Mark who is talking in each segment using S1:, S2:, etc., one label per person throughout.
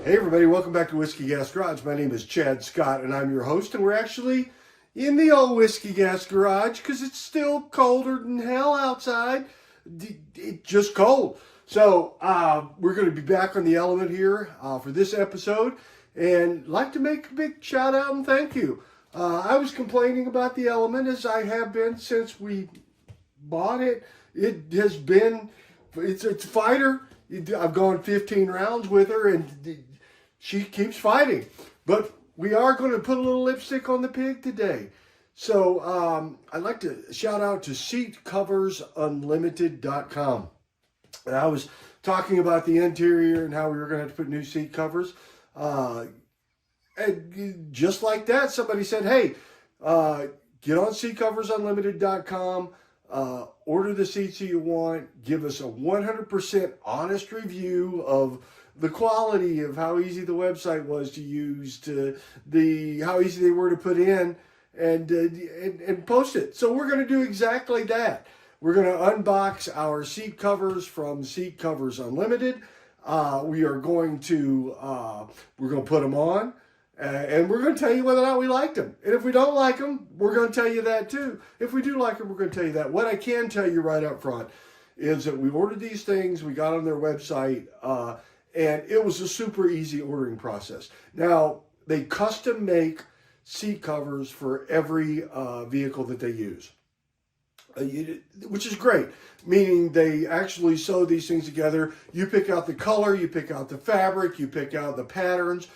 S1: Hey everybody, welcome back to Whiskey Gas Garage. My name is Chad Scott and I'm your host, and we're actually in the old Whiskey Gas Garage because it's still colder than hell outside. It's just cold. So we're going to be back on the Element here for this episode, and like to make a big shout out and thank you. I was complaining about the Element, as I have been since we bought it. It's a fighter. I've gone 15 rounds with her, and she keeps fighting. But we are going to put a little lipstick on the pig today. So I'd like to shout out to SeatCoversUnlimited.com. And I was talking about the interior and how we were going to have to put new seat covers. And just like that, somebody said, hey, get on SeatCoversUnlimited.com. Order the seats you want. Give us a 100% honest review of the quality of how easy the website was to use, to how easy they were to put in, and post it. So we're going to do exactly that. We're going to unbox our seat covers from Seat Covers Unlimited. We are going to put them on. And we're going to tell you whether or not we liked them. And if we don't like them, we're going to tell you that too. If we do like them, we're going to tell you that. What I can tell you right up front is that we ordered these things, we got on their website, and it was a super easy ordering process. Now, they custom make seat covers for every vehicle that they use, which is great, meaning they actually sew these things together. You pick out the color, you pick out the fabric, you pick out the patterns.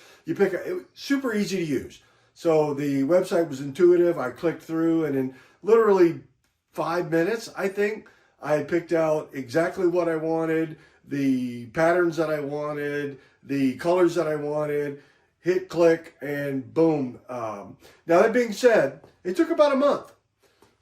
S1: Super easy to use. So the website was intuitive. I clicked through, and in literally 5 minutes, I think, I picked out exactly what I wanted, the patterns that I wanted, the colors that I wanted, hit click, and boom. Now that being said, it took about a month.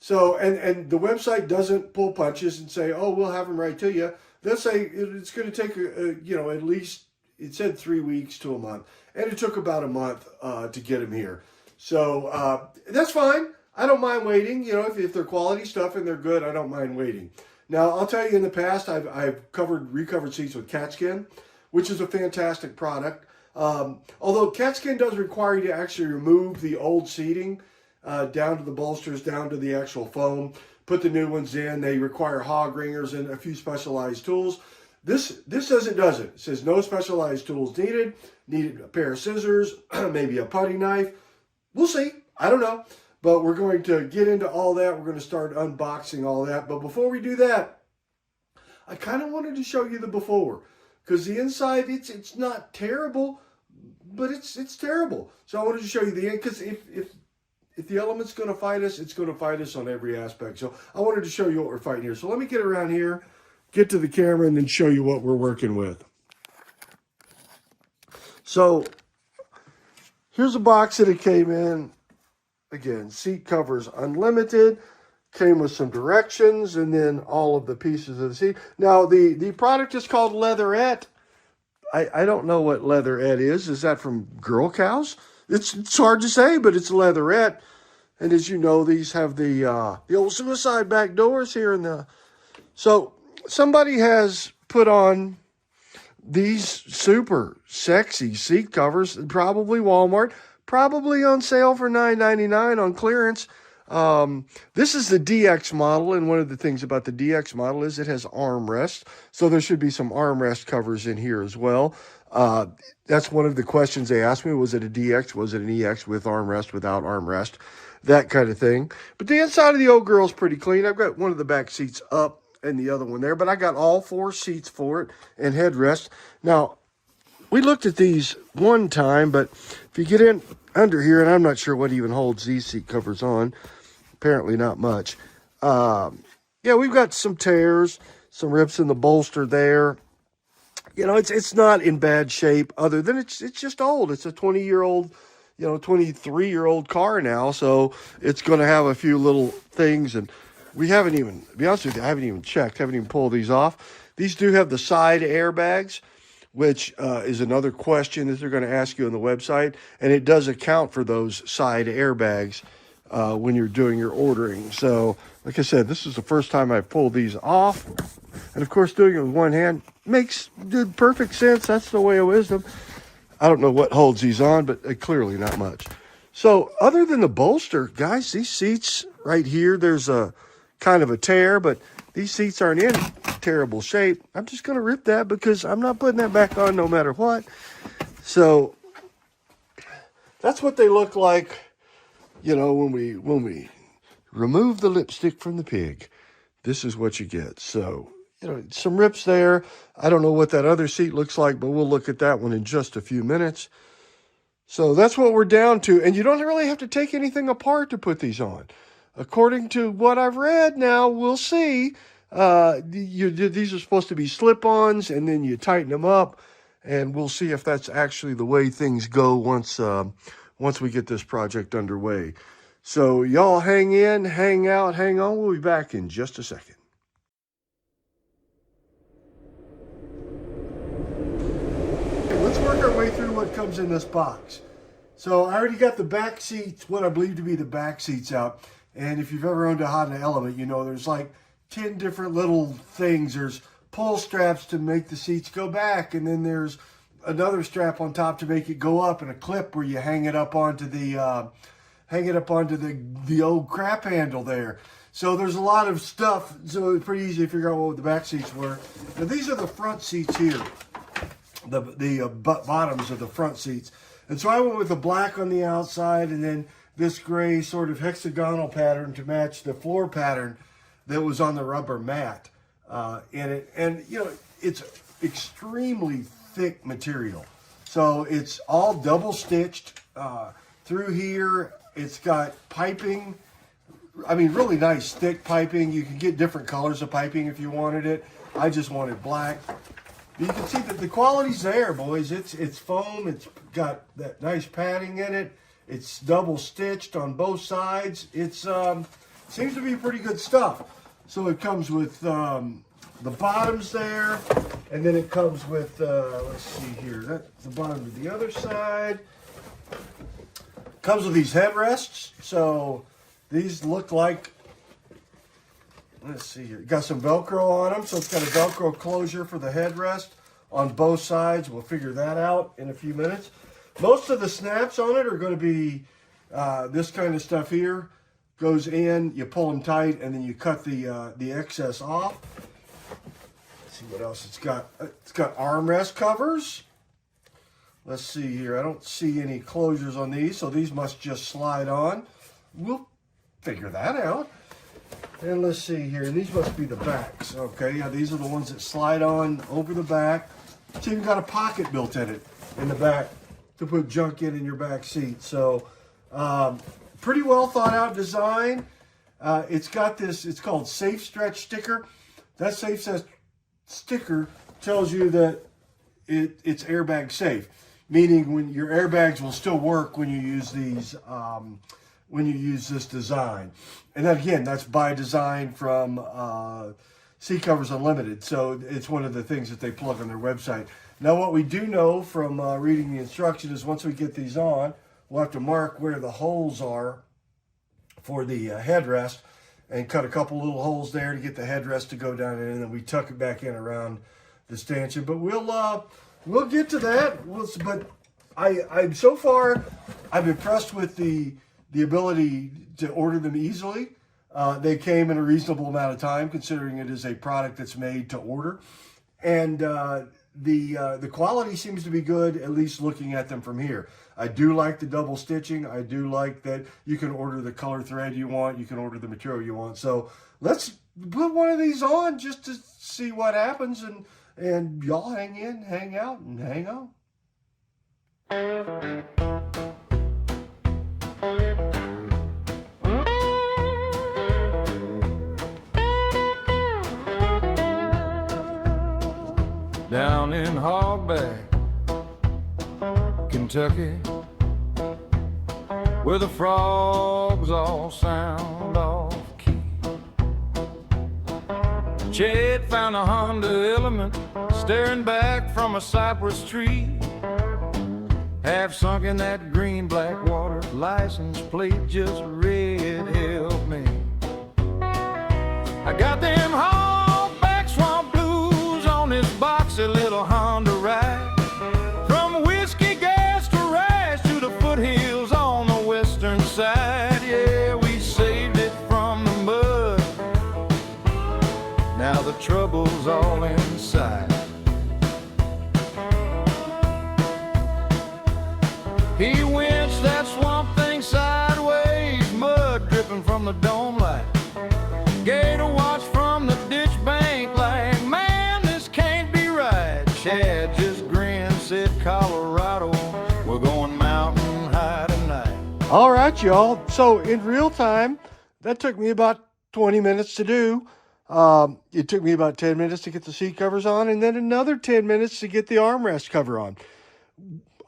S1: So, and the website doesn't pull punches and say, oh, we'll have them right to you. They'll say it's going to take, at least, it said 3 weeks to a month. And it took about a month to get them here. So that's fine. I don't mind waiting. If they're quality stuff and they're good, I don't mind waiting. Now, I'll tell you, in the past, I've recovered seats with Catskin, which is a fantastic product. Although Catskin does require you to actually remove the old seating down to the bolsters, down to the actual foam, put the new ones in. They require hog ringers and a few specialized tools. This does it. It says no specialized tools needed. Needed a pair of scissors, maybe a putty knife. We'll see. I don't know. But we're going to get into all that. We're going to start unboxing all that. But before we do that, I kind of wanted to show you the before. Because the inside, it's not terrible, but it's terrible. So I wanted to show you the end. Because if the Element's going to fight us, it's going to fight us on every aspect. So I wanted to show you what we're fighting here. So let me get around here, get to the camera, and then show you what we're working with. So here's a box that it came in. Again, Seat Covers Unlimited. Came with some directions and then all of the pieces of the seat. Now, the product is called Leatherette. I don't know what Leatherette is. Is that from Girl Cows? It's hard to say, but it's Leatherette. And as you know, these have the old suicide back doors here in the... So somebody has put on these super sexy seat covers, probably Walmart, probably on sale for $9.99 on clearance. This is the DX model, and one of the things about the DX model is it has armrests, so there should be some armrest covers in here as well. That's one of the questions they asked me. Was it a DX? Was it an EX with armrest, without armrest? That kind of thing. But the inside of the old girl's pretty clean. I've got one of the back seats up and the other one there, but I got all 4 seats for it and headrest. Now, we looked at these one time, but if you get in under here, and I'm not sure what even holds these seat covers on, apparently not much. Yeah, we've got some tears, some rips in the bolster there. It's not in bad shape, other than it's just old. It's a 20-year-old, 23-year-old car now, so it's going to have a few little things, and we haven't even, to be honest with you, I haven't even checked, haven't even pulled these off. These do have the side airbags, which is another question that they're going to ask you on the website, and it does account for those side airbags when you're doing your ordering. So, like I said, this is the first time I've pulled these off, and of course, doing it with one hand makes perfect sense. That's the way of wisdom. I don't know what holds these on, but clearly not much. So other than the bolster, guys, these seats right here, there's a kind of a tear, but these seats aren't in terrible shape. I'm just going to rip that because I'm not putting that back on no matter what. So that's what they look like, you know, when we remove the lipstick from the pig. This is what you get. So, you know, some rips there. I don't know what that other seat looks like, but we'll look at that one in just a few minutes. So that's what we're down to. And you don't really have to take anything apart to put these on. According to what I've read now, we'll see. These are supposed to be slip-ons, and then you tighten them up. And we'll see if that's actually the way things go once we get this project underway. So y'all hang in, hang out, hang on. We'll be back in just a second. Let's work our way through what comes in this box. So I already got the back seats, what I believe to be the back seats out. And if you've ever owned a Honda Element, you know there's like 10 different little things. There's pull straps to make the seats go back, and then there's another strap on top to make it go up, and a clip where you hang it up onto the old crap handle there. So there's a lot of stuff, so it's pretty easy to figure out what the back seats were. Now these are the front seats here, the bottoms of the front seats. And so I went with the black on the outside, and then this gray sort of hexagonal pattern to match the floor pattern that was on the rubber mat in it. And, you know, it's extremely thick material. So it's all double stitched through here. It's got piping. I mean, really nice thick piping. You can get different colors of piping if you wanted it. I just wanted black. You can see that the quality's there, boys. It's foam. It's got that nice padding in it. It's double stitched on both sides. It's seems to be pretty good stuff. So it comes with the bottoms there, and then it comes with let's see here. That's the bottom of the other side. Comes with these headrests. So these look like, let's see here. Got some Velcro on them, so it's got a Velcro closure for the headrest on both sides. We'll figure that out in a few minutes. Most of the snaps on it are going to be this kind of stuff here. Goes in, you pull them tight, and then you cut the excess off. Let's see what else it's got. It's got armrest covers. Let's see here. I don't see any closures on these, so these must just slide on. We'll figure that out. And let's see here. And these must be the backs. Okay, yeah, these are the ones that slide on over the back. It's even got a pocket built in it in the back to put junk in your back seat. So pretty well thought out design. It's got this, it's called Safe Stretch sticker. That Safe Stretch sticker tells you that it's airbag safe, meaning when your airbags will still work when you use these, when you use this design. And then again, that's by design from Seat Covers Unlimited. So it's one of the things that they plug on their website. Now, what we do know from reading the instruction is once we get these on, we'll have to mark where the holes are for the headrest and cut a couple little holes there to get the headrest to go down in, and then we tuck it back in around the stanchion. But we'll get to that. But I'm so far, I'm impressed with the ability to order them easily. They came in a reasonable amount of time, considering it is a product that's made to order. And the quality seems to be good, at least looking at them from here. I do like the double stitching. I do like that you can order the color thread you want. You can order the material you want. So let's put one of these on just to see what happens. And y'all hang in, hang out, and hang on.
S2: Down in Hogback, Kentucky, where the frogs all sound off key, Chet found a Honda Element staring back from a cypress tree, half sunk in that green-black water, license plate just red. Help me, I got them Hogback Swamp Blues on this boxy little Honda ride, from Whiskey Gap Now the trouble's all inside. He winched that swamp thing sideways, mud dripping from the dome light. Gator watched from the ditch bank like, man, this can't be right. Chad just grinned, said, Colorado, we're going mountain high tonight.
S1: All right, y'all. So in real time, that took me about 20 minutes to do. It took me about 10 minutes to get the seat covers on, and then another 10 minutes to get the armrest cover on.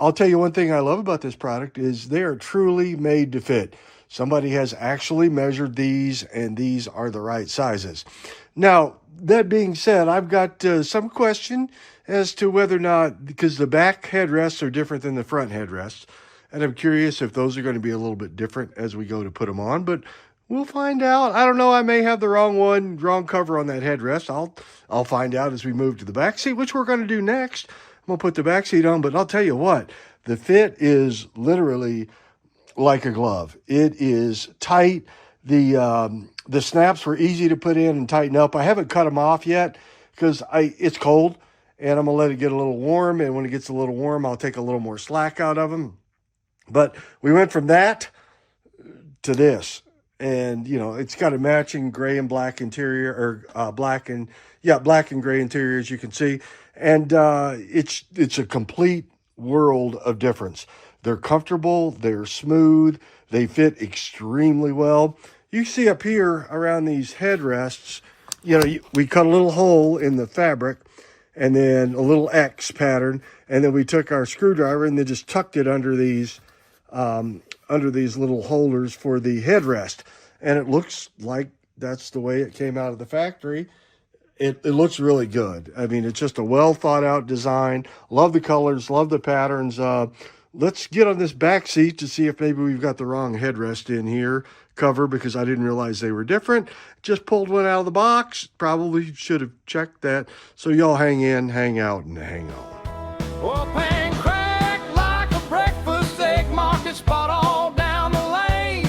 S1: I'll tell you one thing I love about this product is they are truly made to fit. Somebody has actually measured these, and these are the right sizes. Now, that being said, I've got some question as to whether or not, because the back headrests are different than the front headrests, and I'm curious if those are going to be a little bit different as we go to put them on, but we'll find out. I don't know. I may have the wrong cover on that headrest. I'll find out as we move to the back seat, which we're going to do next. I'm going to put the back seat on, but I'll tell you what, the fit is literally like a glove. It is tight. The snaps were easy to put in and tighten up. I haven't cut them off yet because it's cold, and I'm going to let it get a little warm, and when it gets a little warm, I'll take a little more slack out of them. But we went from that to this. And, you know, it's got a matching gray and black interior, or black and gray interior, as you can see. And it's a complete world of difference. They're comfortable, they're smooth, they fit extremely well. You see up here around these headrests, you know, we cut a little hole in the fabric and then a little X pattern. And then we took our screwdriver and then just tucked it under these little holders for the headrest. And it looks like that's the way it came out of the factory. It looks really good. I mean, it's just a well thought out design. Love the colors, love the patterns. Let's get on this back seat to see if maybe we've got the wrong headrest in here cover, because I didn't realize they were different. Just pulled one out of the box. Probably should have checked that. So y'all hang in, hang out, and hang on.
S2: Well, pan crack like a breakfast egg market spot all down the lane.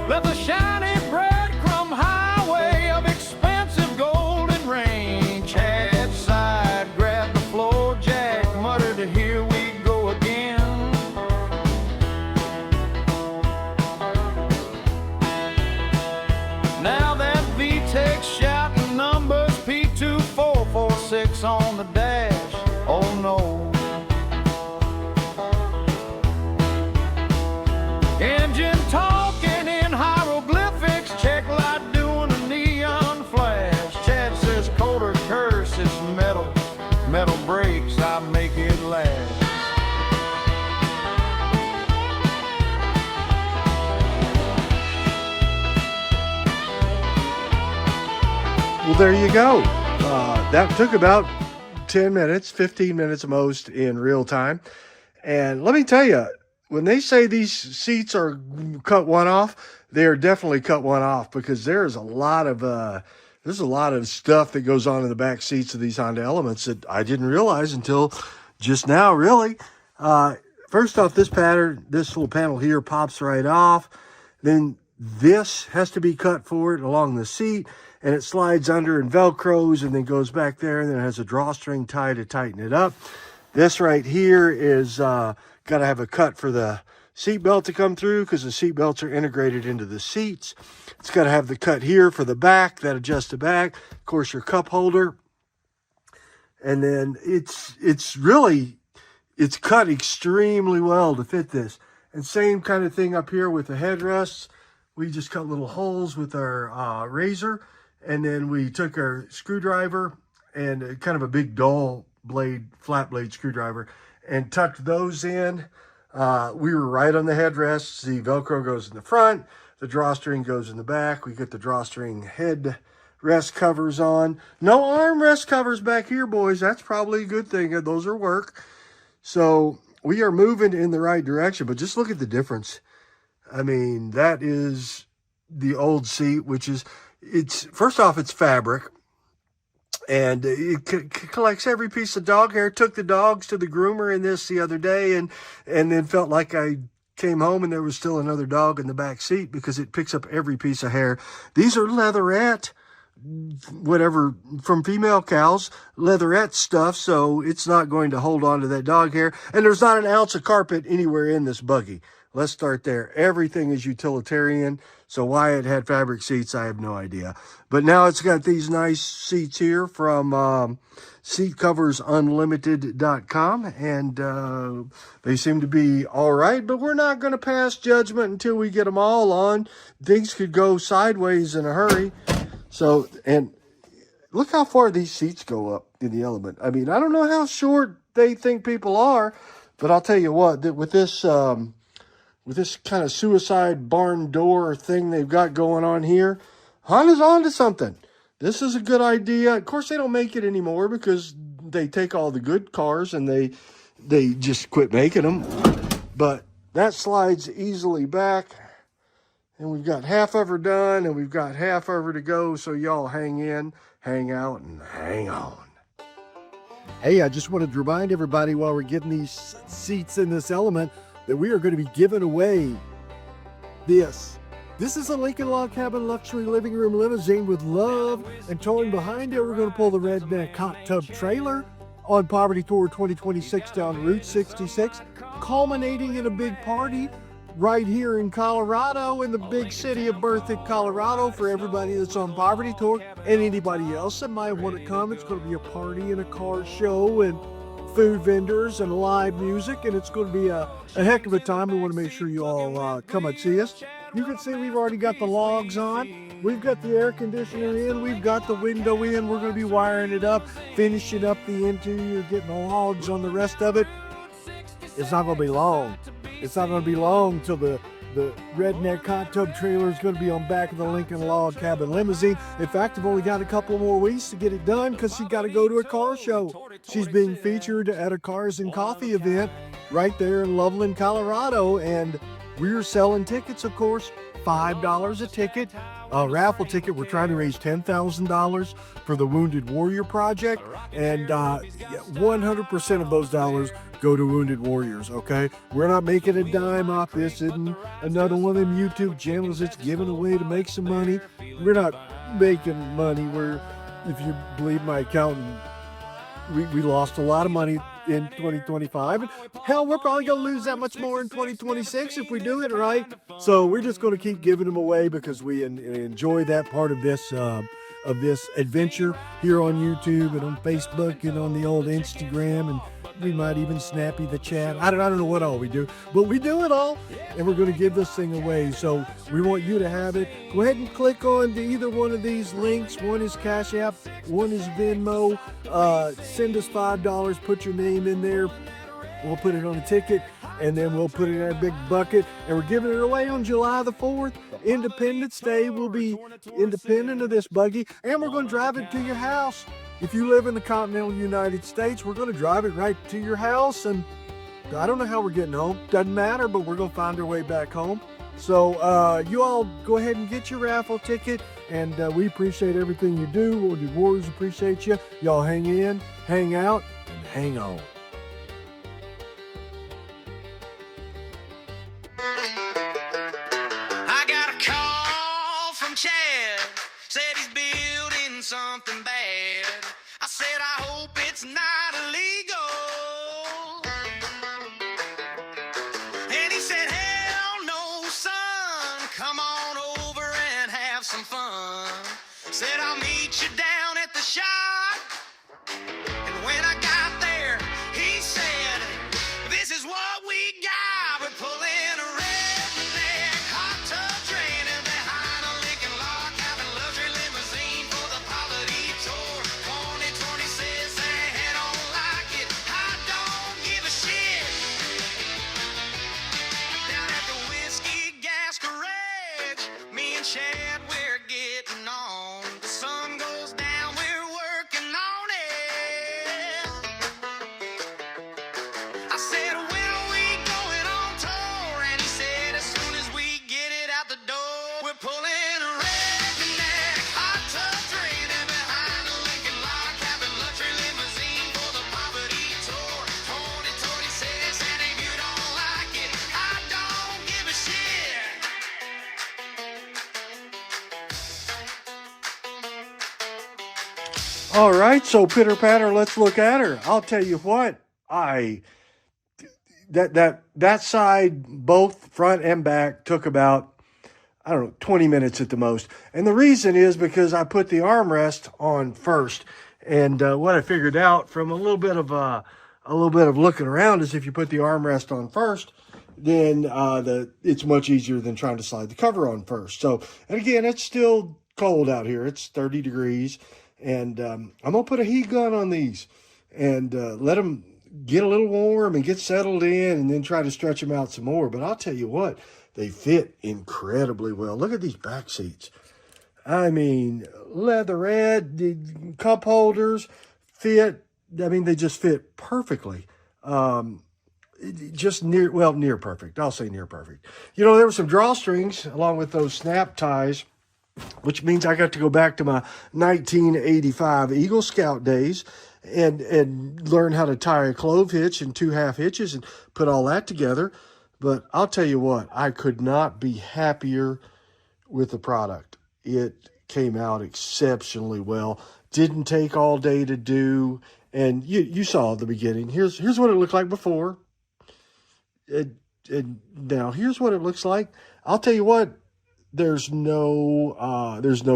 S2: Left the shiny breadcrumb highway of expensive golden rain. Chad side grabbed the floor jack, muttered, here we go again. Now that VTEC shouting numbers, P2446 on the dash. Oh no. Engine talking in hieroglyphics, check light doing a neon flash. Chad says Coder curse, it's metal, metal brakes, I make it last.
S1: Well, there you go. That took about 10 minutes, 15 minutes most in real time. And let me tell you, when they say these seats are cut one off, they are definitely cut one off, because there's a lot of stuff that goes on in the back seats of these Honda Elements that I didn't realize until just now, really. First off, this little panel here pops right off. Then this has to be cut forward along the seat, and it slides under and Velcros and then goes back there, and then it has a drawstring tie to tighten it up. This right here is got to have a cut for the seat belt to come through, because the seat belts are integrated into the seats. It's got to have the cut here for the back that adjusts the back. Of course, your cup holder. And then it's cut extremely well to fit this. And same kind of thing up here with the headrests. We just cut little holes with our razor. And then we took our screwdriver and kind of a big dull blade, flat blade screwdriver, and tucked those in. We were right on the headrests. The Velcro goes in the front. The drawstring goes in the back. We get the drawstring head rest covers on. No armrest covers back here, boys. That's probably a good thing. Those are work. So we are moving in the right direction, but just look at the difference. I mean, that is the old seat, which is, first off, it's fabric, and it collects every piece of dog hair. Took the dogs to the groomer in this the other day, and then felt like I came home and there was still another dog in the back seat, because it picks up every piece of hair. These are leatherette. whatever from female cows, leatherette stuff, so it's not going to hold on to that dog hair. And there's not an ounce of carpet anywhere in this buggy. Let's start there. Everything is utilitarian. So why it had fabric seats, I have no idea. But now it's got these nice seats here from seatcoversunlimited.com, and they seem to be all right, but we're not going to pass judgment until we get them all on. Things could go sideways in a hurry. So, and look how far these seats go up in the Element. I mean, I don't know how short they think people are, but I'll tell you what, that with this kind of suicide barn door thing they've got going on here, Honda's onto something. This is a good idea. Of course, they don't make it anymore because they take all the good cars and they just quit making them. But that slides easily back. And we've got half of her done, and we've got half of her to go. So y'all hang in, hang out, and hang on.
S3: Hey, I just wanted to remind everybody while we're getting these seats in this Element that we are going to be giving away this. This is a Lincoln Log Cabin luxury living room limousine with love, and towing behind it, we're going to pull the Redneck Hot Tub Trailer on Poverty Tour 2026 down Route 66, culminating in a big party right here in Colorado, in the big city of Berthoud, Colorado, for everybody that's on Poverty Tour and anybody else that might want to come. It's going to be a party and a car show and food vendors and live music, and it's going to be a heck of a time. We want to make sure you all come and see us. You can see we've already got the logs on. We've got the air conditioner in. We've got the window in. We're going to be wiring it up, finishing up the interior, getting the logs on the rest of it. It's not going to be long. It's not going to be long till the Redneck Hot Tub Trailer is going to be on back of the Lincoln Log Cabin limousine. In fact, I've only got a couple more weeks to get it done because she's got to go to a car show. She's being featured at a Cars and Coffee event right there in Loveland, Colorado, and we're selling tickets, of course, $5 a ticket. A raffle ticket. We're trying to raise $10,000 for the Wounded Warrior Project, and 100% of those dollars go to Wounded Warriors, okay? We're not making a dime off this. Isn't another one of them YouTube channels that's giving away to make some money. We're not making money. If you believe my accountant, we lost a lot of money in 2025. And hell, we're probably going to lose that much more in 2026 if we do it right. So we're just going to keep giving them away because we enjoy that part of this adventure here on YouTube and on Facebook and on the old Instagram, and we might even Snappy the chat. I don't know what all we do, but we do it all, and we're going to give this thing away. So we want you to have it. Go ahead and click on to either one of these links. One is Cash App, one is Venmo. Send us $5, put your name in there. We'll put it on a ticket, and then we'll put it in a big bucket, and we're giving it away on July the 4th. Independence Day. We'll be independent of this buggy, and we're going to drive it to your house. If you live in the continental United States, we're going to drive it right to your house, and I don't know how we're getting home. Doesn't matter, but we're going to find our way back home. So you all go ahead and get your raffle ticket, and we appreciate everything you do. Wounded Warriors appreciate you. Y'all hang in, hang out, and hang on.
S4: I got a call from Chad, said he's building something bad. I said I hope it's not illegal. And he said, hell no, son, come on over and have some fun. Said I'll meet you down at the shop. And when I got there,
S1: All right, so pitter patter, let's look at her. I'll tell you what, that side, both front and back, took about, I don't know, 20 minutes at the most. And the reason is because I put the armrest on first. And what I figured out from a little bit of looking around is if you put the armrest on first, then it's much easier than trying to slide the cover on first. So, and again, it's still cold out here. It's 30 degrees. And I'm going to put a heat gun on these and let them get a little warm and get settled in, and then try to stretch them out some more. But I'll tell you what, they fit incredibly well. Look at these back seats. I mean, leatherette, the cup holders fit. I mean, they just fit perfectly. Just near perfect. I'll say near perfect. You know, there were some drawstrings along with those snap ties, which means I got to go back to my 1985 Eagle Scout days and learn how to tie a clove hitch and 2 half hitches and put all that together. But I'll tell you what, I could not be happier with the product. It came out exceptionally well. Didn't take all day to do. And you saw at the beginning. Here's what it looked like before. And now here's what it looks like. I'll tell you what, there's no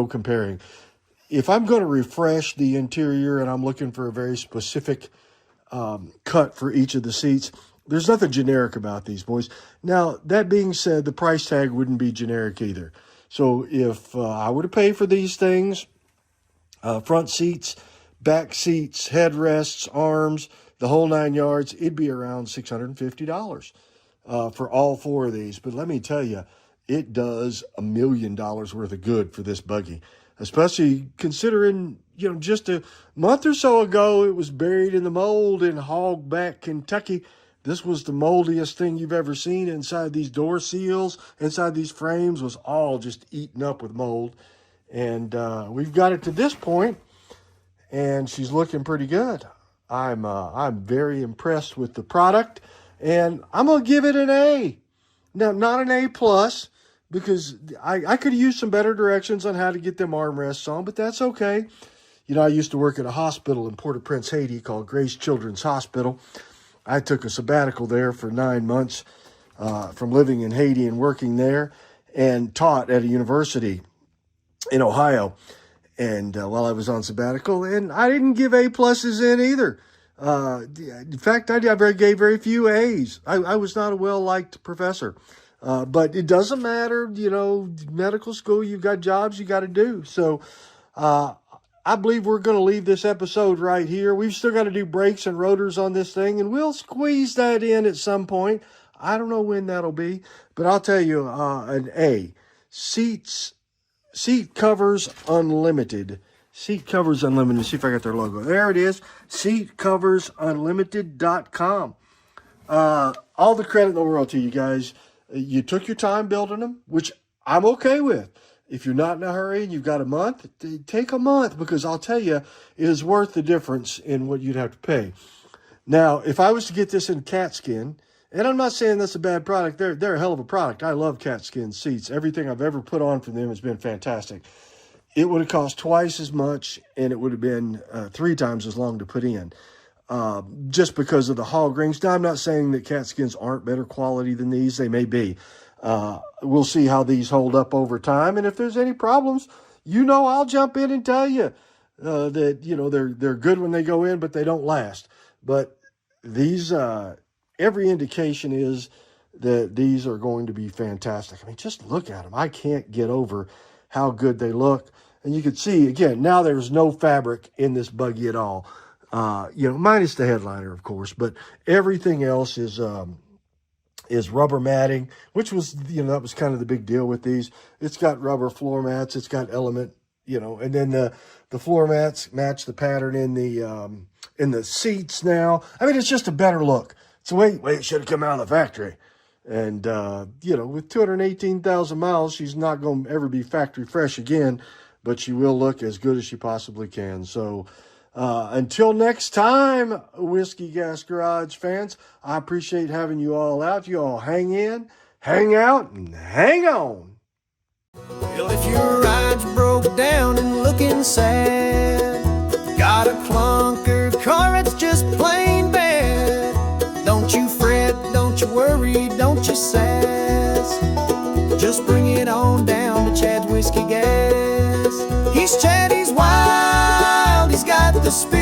S1: comparing. If I'm going to refresh the interior and I'm looking for a very specific cut for each of the seats, there's nothing generic about these boys. Now, that being said, the price tag wouldn't be generic either. So if I were to pay for these things, front seats, back seats, headrests, arms, the whole 9 yards, it'd be around $650 for all 4 of these. But let me tell you, it does $1 million worth of good for this buggy, especially considering, you know, just a month or so ago, it was buried in the mold in Hogback, Kentucky. This was the moldiest thing you've ever seen. Inside these door seals, inside these frames, was all just eaten up with mold. And we've got it to this point, and she's looking pretty good. I'm very impressed with the product, and I'm gonna give it an A. Now, not an A plus, because I could use some better directions on how to get them armrests on, but that's okay. You know, I used to work at a hospital in Port-au-Prince, Haiti called Grace Children's Hospital. I took a sabbatical there for 9 months from living in Haiti and working there, and taught at a university in Ohio. And while I was on sabbatical, and I didn't give A pluses in either. In fact, I gave very few A's. I was not a well-liked professor. But it doesn't matter, you know, medical school, you've got jobs you got to do. So I believe we're going to leave this episode right here. We've still got to do brakes and rotors on this thing, and we'll squeeze that in at some point. I don't know when that'll be, but I'll tell you an A. Seat Covers Unlimited. Seat Covers Unlimited. See if I got their logo. There it is. SeatCoversUnlimited.com. All the credit in the world to you guys. You took your time building them, which I'm okay with. If you're not in a hurry and you've got a month, take a month, because I'll tell you, it is worth the difference in what you'd have to pay. Now, if I was to get this in cat skin, and I'm not saying that's a bad product, they're a hell of a product. I love cat skin seats. Everything I've ever put on from them has been fantastic. It would have cost twice as much, and it would have been 3 times as long to put in, just because of the hog rings. Now, I'm not saying that cat skins aren't better quality than these. They may be. We'll see how these hold up over time, and if there's any problems, you know, I'll jump in and tell you that, you know, they're good when they go in, but they don't last. But these, every indication is that these are going to be fantastic. I mean, just look at them. I can't get over how good they look. And you can see, again, now there's no fabric in this buggy at all. You know, minus the headliner, of course, but everything else is rubber matting, which was, you know, that was kind of the big deal with these. It's got rubber floor mats. It's got element, you know, and then the floor mats match the pattern in the seats now. I mean, it's just a better look. It's the way it should have come out of the factory. And, you know, with 218,000 miles, she's not going to ever be factory fresh again, but she will look as good as she possibly can. So, until next time, Whiskey Gas Garage fans, I appreciate having you all out. You all hang in, hang out, and hang on.
S5: Well, if your ride's broke down and looking sad, God just bring it on down to Chad's Whiskey Gas. He's Chad, he's wild, he's got the spirit.